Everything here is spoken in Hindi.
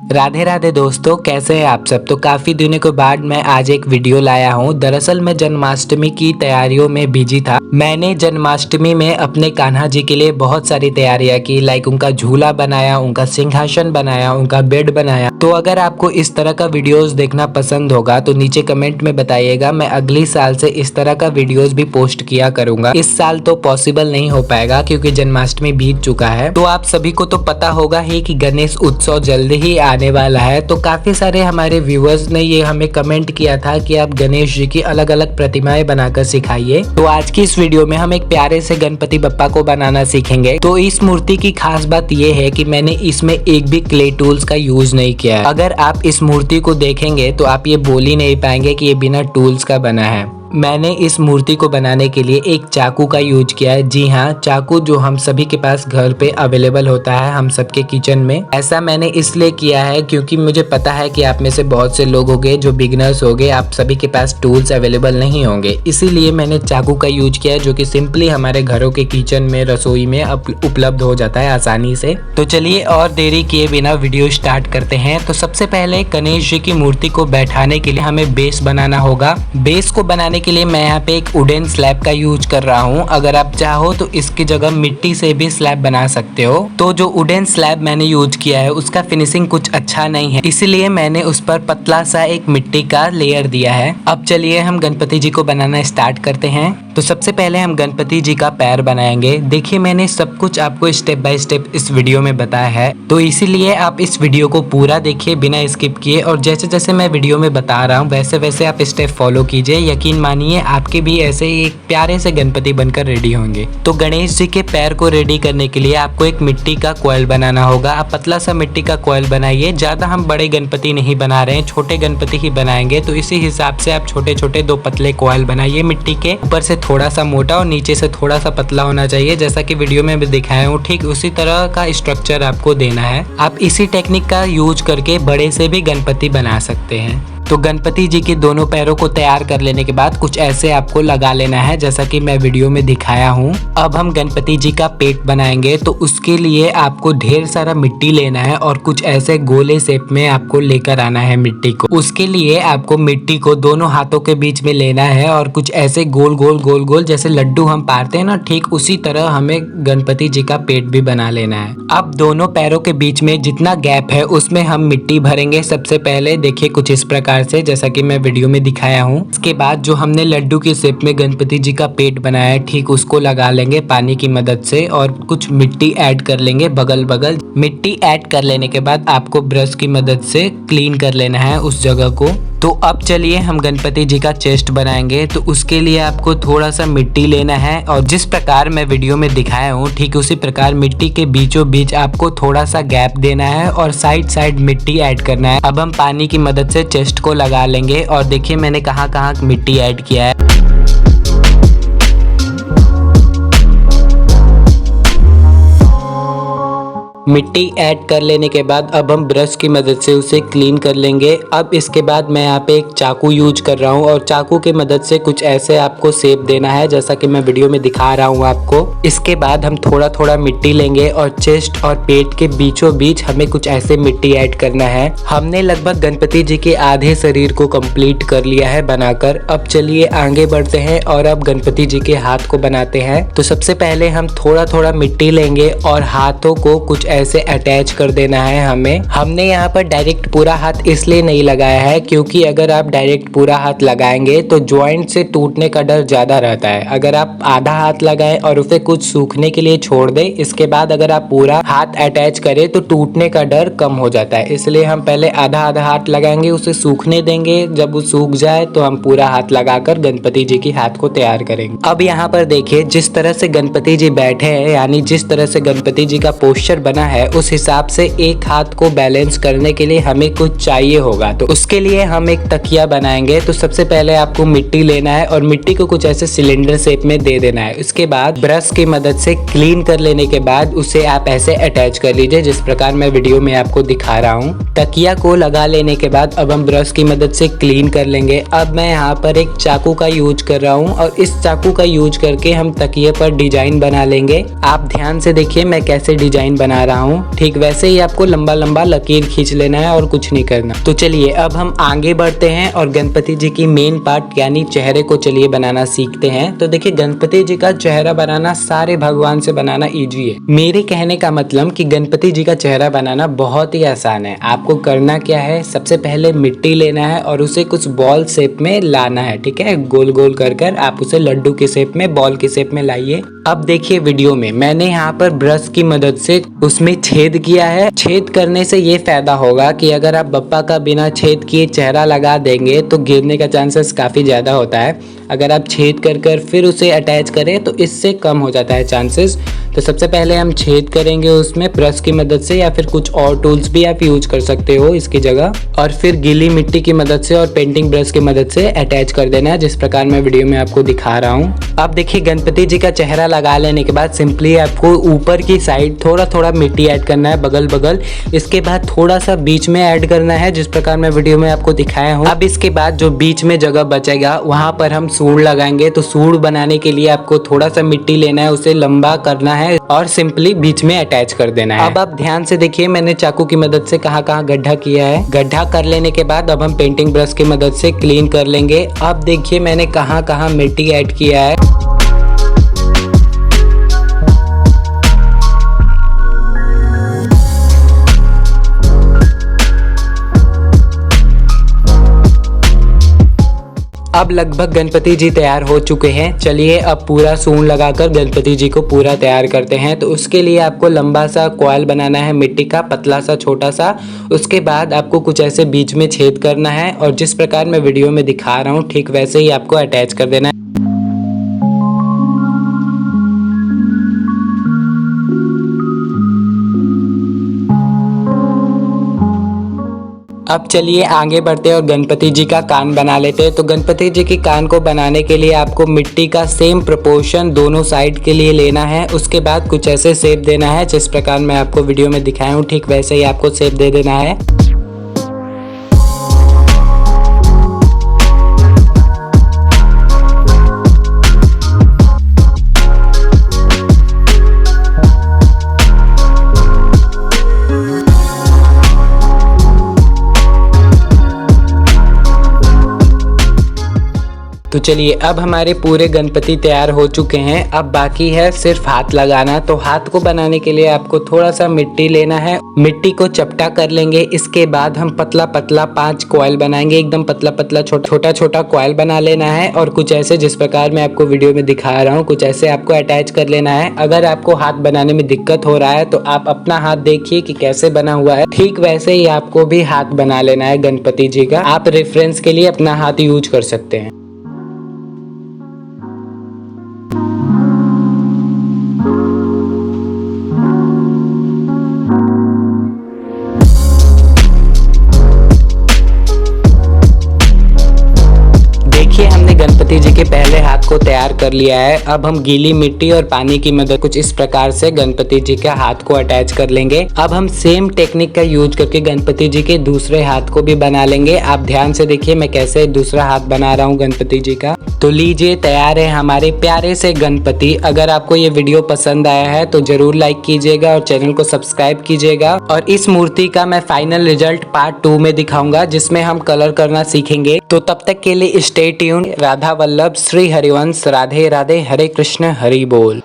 राधे राधे दोस्तों, कैसे हैं आप सब। तो काफ़ी दिनों के बाद मैं आज एक वीडियो लाया हूं। दरअसल मैं जन्माष्टमी की तैयारियों में बिजी था। मैंने जन्माष्टमी में अपने कान्हा जी के लिए बहुत सारी तैयारियां की, लाइक उनका झूला बनाया, उनका सिंहासन बनाया, उनका बेड बनाया। तो अगर आपको इस तरह का वीडियोस देखना पसंद होगा तो नीचे कमेंट में बताइएगा। मैं अगली साल से इस तरह का वीडियोस भी पोस्ट किया करूंगा। इस साल तो पॉसिबल नहीं हो पाएगा क्योंकि जन्माष्टमी बीत चुका है। तो आप सभी को तो पता होगा ही कि गणेश उत्सव जल्द ही आने वाला है। तो काफी सारे हमारे व्यूअर्स ने ये हमें कमेंट किया था कि आप गणेश जी की अलग अलग प्रतिमाएं बनाकर सिखाइए। तो आज की इस वीडियो में हम एक प्यारे से गणपति बप्पा को बनाना सीखेंगे। तो इस मूर्ति की खास बात ये है कि मैंने इसमें एक भी क्ले टूल्स का यूज नहीं किया है। अगर आप इस मूर्ति को देखेंगे तो आप ये बोल ही नहीं पाएंगे कि ये बिना टूल्स का बना है। मैंने इस मूर्ति को बनाने के लिए एक चाकू का यूज किया है। जी हाँ, चाकू जो हम सभी के पास घर पे अवेलेबल होता है, हम सबके किचन में। ऐसा मैंने इसलिए किया है क्योंकि मुझे पता है कि आप में से बहुत से लोग होंगे जो बिगनर्स होंगे, आप सभी के पास टूल्स अवेलेबल नहीं होंगे। इसीलिए मैंने चाकू का यूज किया है जो कि सिंपली हमारे घरों के किचन में, रसोई में उपलब्ध हो जाता है आसानी से। तो चलिए और देरी किए बिना वीडियो स्टार्ट करते हैं। तो सबसे पहले गणेश जी की मूर्ति को बैठाने के लिए हमें बेस बनाना होगा। बेस को बनाने के लिए मैं यहाँ पे एक वुडन स्लैब का यूज कर रहा हूँ। अगर आप चाहो तो इसकी जगह मिट्टी से भी स्लैब बना सकते हो। तो जो वुडन स्लैब मैंने यूज किया है उसका फिनिशिंग कुछ अच्छा नहीं है, इसलिए मैंने उस पर पतला सा एक मिट्टी का लेयर दिया है। अब चलिए हम गणपति जी को बनाना स्टार्ट करते हैं। तो सबसे पहले हम गणपति जी का पैर बनाएंगे। देखिए मैंने सब कुछ आपको स्टेप बाय स्टेप इस वीडियो में बताया है, तो इसीलिए आप इस वीडियो को पूरा देखिए बिना स्किप किए, और जैसे जैसे मैं वीडियो में बता रहा हूँ वैसे वैसे आप स्टेप फॉलो कीजिए। यकीन मानिए आपके भी ऐसे ही एक प्यारे से गणपति बनकर रेडी होंगे। तो गणेश जी के पैर को रेडी करने के लिए आपको एक मिट्टी का कॉइल बनाना होगा। आप पतला सा मिट्टी का कॉइल बनाइए। ज्यादा हम बड़े गणपति नहीं बना रहे हैं, छोटे गणपति ही बनाएंगे, तो इसी हिसाब से आप छोटे छोटे दो पतले कॉइल बनाइए। मिट्टी के ऊपर से थोड़ा सा मोटा और नीचे से थोड़ा सा पतला होना चाहिए, जैसा कि वीडियो में भी दिखाया हूँ। ठीक उसी तरह का स्ट्रक्चर आपको देना है। आप इसी टेक्निक का यूज करके बड़े से भी गणपति बना सकते हैं। तो गणपति जी के दोनों पैरों को तैयार कर लेने के बाद कुछ ऐसे आपको लगा लेना है जैसा कि मैं वीडियो में दिखाया हूँ। अब हम गणपति जी का पेट बनाएंगे। तो उसके लिए आपको ढेर सारा मिट्टी लेना है और कुछ ऐसे गोले शेप में आपको लेकर आना है मिट्टी को। उसके लिए आपको मिट्टी को दोनों हाथों के बीच में लेना है और कुछ ऐसे गोल गोल गोल गोल जैसे लड्डू हम पारते हैं ना, ठीक उसी तरह हमें गणपति जी का पेट भी बना लेना है। अब दोनों पैरों के बीच में जितना गैप है उसमें हम मिट्टी भरेंगे। सबसे पहले देखिए कुछ इस प्रकार से, जैसा कि मैं वीडियो में दिखाया हूँ। इसके बाद जो हमने लड्डू के शेप में गणपति जी का पेट बनाया है, ठीक उसको लगा लेंगे पानी की मदद से और कुछ मिट्टी ऐड कर लेंगे बगल बगल। मिट्टी ऐड कर लेने के बाद आपको ब्रश की मदद से क्लीन कर लेना है उस जगह को। तो अब चलिए हम गणपति जी का चेस्ट बनाएंगे। तो उसके लिए आपको थोड़ा सा मिट्टी लेना है और जिस प्रकार मैं वीडियो में दिखाया हूँ ठीक उसी प्रकार मिट्टी के बीचों बीच आपको थोड़ा सा गैप देना है और साइड साइड मिट्टी ऐड करना है। अब हम पानी की मदद से चेस्ट को लगा लेंगे और देखिए मैंने कहाँ कहाँ मिट्टी ऐड किया है। मिट्टी ऐड कर लेने के बाद अब हम ब्रश की मदद से उसे क्लीन कर लेंगे। अब इसके बाद मैं यहाँ पे एक चाकू यूज कर रहा हूँ और चाकू की मदद से कुछ ऐसे आपको शेप देना है जैसा कि मैं वीडियो में दिखा रहा हूँ आपको। इसके बाद हम थोड़ा थोड़ा मिट्टी लेंगे और चेस्ट और पेट के बीचों बीच हमें कुछ ऐसे मिट्टी ऐड करना है। हमने लगभग गणपति जी के आधे शरीर को कंप्लीट कर लिया है बनाकर। अब चलिए आगे बढ़ते हैं और अब गणपति जी के हाथ को बनाते हैं। तो सबसे पहले हम थोड़ा थोड़ा मिट्टी लेंगे और हाथों को कुछ ऐसे अटैच कर देना है हमें। हमने यहाँ पर डायरेक्ट पूरा हाथ इसलिए नहीं लगाया है क्योंकि अगर आप डायरेक्ट पूरा हाथ लगाएंगे तो जॉइंट से टूटने का डर ज्यादा रहता है। अगर आप आधा हाथ लगाएं और उसे कुछ सूखने के लिए छोड़ दें, इसके बाद अगर आप पूरा हाथ अटैच करें तो टूटने का डर कम हो जाता है। इसलिए हम पहले आधा आधा हाथ लगाएंगे, उसे सूखने देंगे। जब वो सूख जाए तो हम पूरा हाथ लगाकर गणपति जी की हाथ को तैयार करेंगे। अब यहाँ पर देखिए जिस तरह से गणपति जी बैठे हैं, यानी जिस तरह से गणपति जी का पोस्चर बना है उस हिसाब से एक हाथ को बैलेंस करने के लिए हमें कुछ चाहिए होगा। तो उसके लिए हम एक तकिया बनाएंगे। तो सबसे पहले आपको मिट्टी लेना है और मिट्टी को कुछ ऐसे सिलेंडर शेप में दे देना है। उसके बाद ब्रश की मदद से क्लीन कर लेने के बाद उसे आप ऐसे अटैच कर लीजिए जिस प्रकार मैं वीडियो में आपको दिखा रहा हूँ। तकिया को लगा लेने के बाद अब हम ब्रश की मदद से क्लीन कर लेंगे। अब मैं यहाँ पर एक चाकू का यूज कर रहा हूँ और इस चाकू का यूज करके हम तकिए पर डिजाइन बना लेंगे। आप ध्यान से देखिए मैं कैसे डिजाइन बना रहा हूँ ठीक वैसे ही आपको लंबा लंबा लकीर खींच लेना है और कुछ नहीं करना। तो चलिए अब हम आगे बढ़ते हैं और गणपति जी की मेन पार्ट यानी चेहरे को चलिए बनाना सीखते हैं। तो देखिए गणपति जी का चेहरा बनाना सारे भगवान से बनाना इजी है। मेरे कहने का मतलब कि गणपति जी का चेहरा बनाना बहुत ही आसान है। आपको करना क्या है, सबसे पहले मिट्टी लेना है और उसे कुछ बॉल शेप में लाना है। ठीक है, गोल गोल कर कर आप उसे लड्डू के शेप में, बॉल के शेप में लाइए। अब देखिए वीडियो में मैंने यहाँ पर ब्रश की मदद से उसमें छेद किया है। छेद करने से ये फायदा होगा कि अगर आप बप्पा का बिना छेद किए चेहरा लगा देंगे तो गिरने का चांसेस काफी ज्यादा होता है। अगर आप छेद कर कर फिर उसे अटैच करें तो इससे कम हो जाता है चांसेस। तो सबसे पहले हम छेद करेंगे उसमें ब्रश की मदद से, या फिर कुछ और टूल्स भी आप यूज कर सकते हो इसकी जगह, और फिर गीली मिट्टी की मदद से और पेंटिंग ब्रश की मदद से अटैच कर देना है, जिस प्रकार मैं वीडियो में आपको दिखा रहा हूँ। अब देखिए गणपति जी का चेहरा लगा लेने के बाद सिंपली आपको ऊपर की साइड थोड़ा थोड़ा मिट्टी ऐड करना है, बगल बगल। इसके बाद थोड़ा सा बीच में ऐड करना है, जिस प्रकार मैं वीडियो में आपको दिखाया हूँ। अब इसके बाद जो बीच में जगह बचेगा वहां पर हम सूंड लगाएंगे। तो सूंड बनाने के लिए आपको थोड़ा सा मिट्टी लेना है, उसे लंबा करना है और सिंपली बीच में अटैच कर देना है। अब आप ध्यान से देखिए मैंने चाकू की मदद से कहाँ कहाँ गड्ढा किया है। गड्ढा कर लेने के बाद अब हम पेंटिंग ब्रश की मदद से क्लीन कर लेंगे। अब देखिए मैंने कहाँ कहाँ मिट्टी ऐड किया है। अब लगभग गणपति जी तैयार हो चुके हैं। चलिए अब पूरा सूंड लगाकर गणपति जी को पूरा तैयार करते हैं। तो उसके लिए आपको लंबा सा कॉइल बनाना है मिट्टी का, पतला सा छोटा सा। उसके बाद आपको कुछ ऐसे बीच में छेद करना है और जिस प्रकार मैं वीडियो में दिखा रहा हूँ ठीक वैसे ही आपको अटैच कर देना है। अब चलिए आगे बढ़ते हैं और गणपति जी का कान बना लेते हैं। तो गणपति जी के कान को बनाने के लिए आपको मिट्टी का सेम प्रोपोर्शन दोनों साइड के लिए लेना है। उसके बाद कुछ ऐसे शेप देना है, जिस प्रकार मैं आपको वीडियो में दिखाया हूँ ठीक वैसे ही आपको शेप दे देना है। तो चलिए अब हमारे पूरे गणपति तैयार हो चुके हैं। अब बाकी है सिर्फ हाथ लगाना। तो हाथ को बनाने के लिए आपको थोड़ा सा मिट्टी लेना है, मिट्टी को चपटा कर लेंगे। इसके बाद हम पतला पतला 5 कॉइल बनाएंगे, एकदम पतला पतला छोटा छोटा कॉइल बना लेना है और कुछ ऐसे जिस प्रकार मैं आपको वीडियो में दिखा रहा हूँ कुछ ऐसे आपको अटैच कर लेना है। अगर आपको हाथ बनाने में दिक्कत हो रहा है तो आप अपना हाथ देखिए कि कैसे बना हुआ है, ठीक वैसे ही आपको भी हाथ बना लेना है गणपति जी का। आप रेफरेंस के लिए अपना हाथ यूज कर सकते हैं। गणपति जी के पहले हाथ को तैयार कर लिया है। अब हम गीली मिट्टी और पानी की मदद कुछ इस प्रकार से गणपति जी के हाथ को अटैच कर लेंगे। अब हम सेम टेक्निक का यूज करके गणपति जी के दूसरे हाथ को भी बना लेंगे। आप ध्यान से देखिए मैं कैसे दूसरा हाथ बना रहा हूँ गणपति जी का। तो लीजिए तैयार है हमारे प्यारे से गणपति। अगर आपको ये वीडियो पसंद आया है तो जरूर लाइक कीजिएगा और चैनल को सब्सक्राइब कीजिएगा। और इस मूर्ति का मैं फाइनल रिजल्ट पार्ट 2 में दिखाऊंगा, जिसमें हम कलर करना सीखेंगे। तो तब तक के लिए स्टे ट्यून्ड। राधा वल्लभ, श्री हरिवंश, राधे राधे, हरे कृष्ण, हरि बोल।